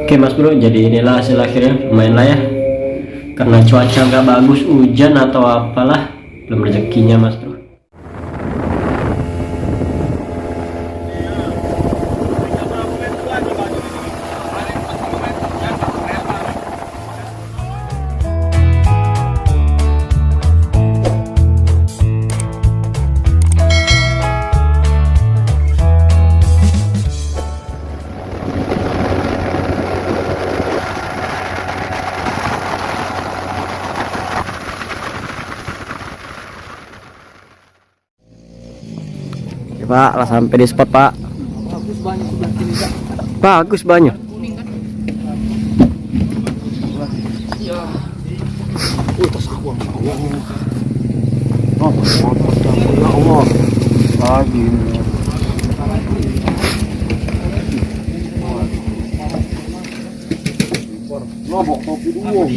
Oke Mas Bro, jadi inilah hasil akhirnya, lumayan lah ya. Karena cuaca nggak bagus, hujan atau apalah, belum rezekinya Mas Bro. Pak, lah sampai di spot Pak. Bagus banyak sebelah kiri Kak. Bagus banyak. Kuning kan? Iya. Tas aku Allah. Oh, ya Allah. Lagi. Lobok kopi dulu.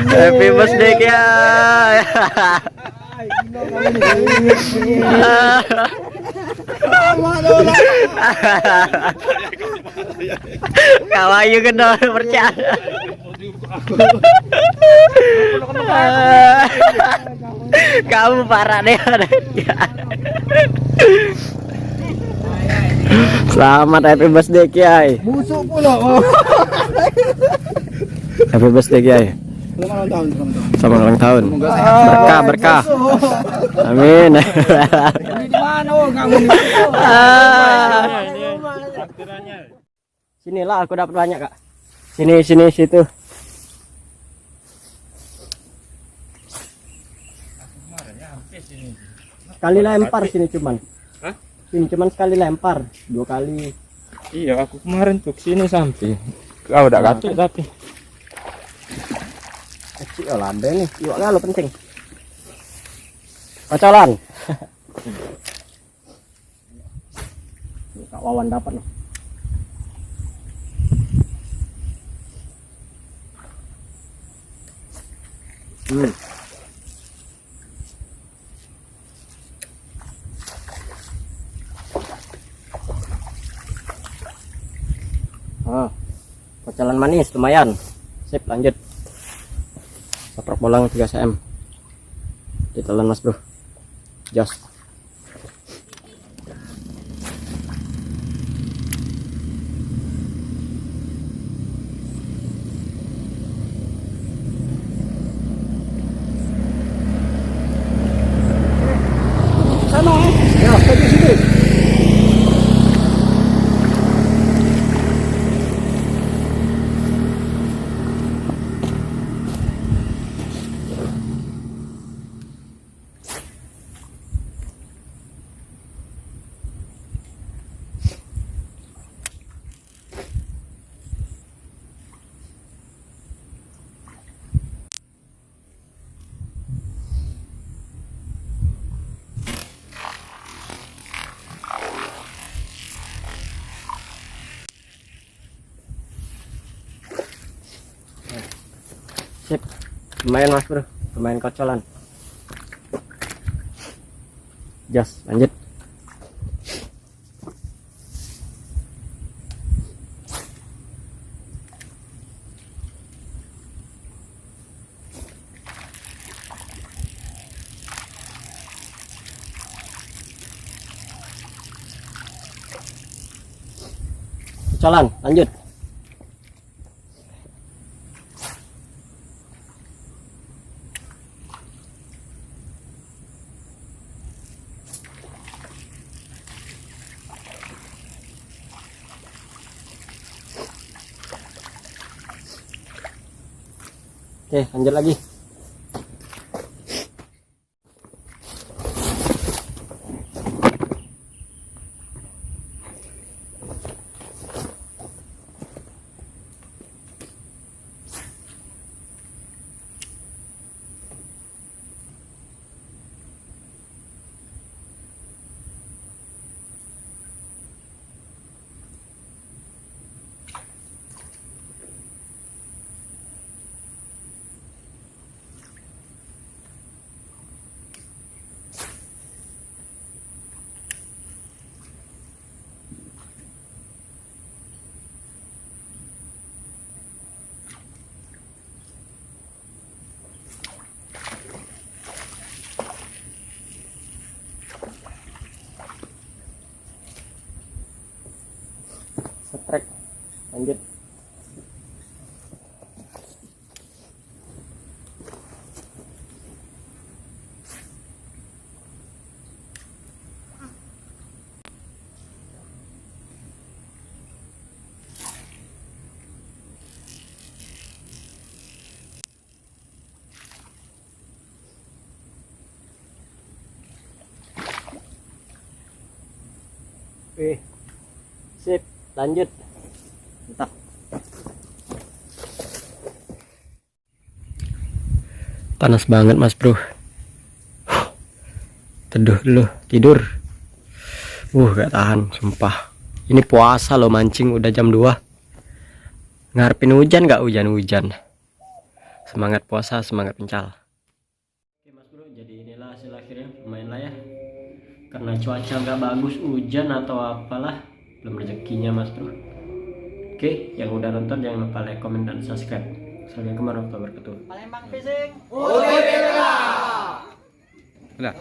Happy birthday ya. Kawayu gendol percaya. Kamu parah deh. Selamat happy birthday Kiai. Busuk pula. Happy birthday Kiai. Selamat ulang tahun. Selamat ulang tahun. Berkah berkah. Amin. Ini di mana kamu? Sinilah aku dapat banyak Kak. Sini situ. Sekali lempar sini cuman. Hah? Sini cuman sekali lempar, 2 kali. Iya, aku kemarin tuh sini sampai. Kau udah katuk tapi. Kecil lah nih, yuk lo penting. Kocolan. Kak Wawan dapat nih. Kocolan manis lumayan. Sip, lanjut. Saprok bolang 3 cm. Ditelan Mas Bro. Jos. Sana. Ya, pergi situ. Sip. Lumayan Mas Bro, lumayan kocolan. Jos, lanjut. Kocolan, lanjut. Oke, lanjut lagi. trek. Lanjut. Sip, lanjut. Mantap. Panas banget Mas Bro. Teduh dulu, tidur. Gak tahan, sumpah. Ini puasa loh, mancing udah jam 2. Ngarepin hujan gak hujan-hujan. Semangat puasa, semangat pencal. Oke Mas Bro, jadi inilah hasil akhirnya. Lumayan lah ya. Karena cuaca nggak bagus, hujan atau apalah, belum rezekinya Mas Bro. Oke, yang udah nonton jangan lupa like, comment, dan subscribe. Assalamualaikum warahmatullahi wabarakatuh. Palembang Fishing. Udah.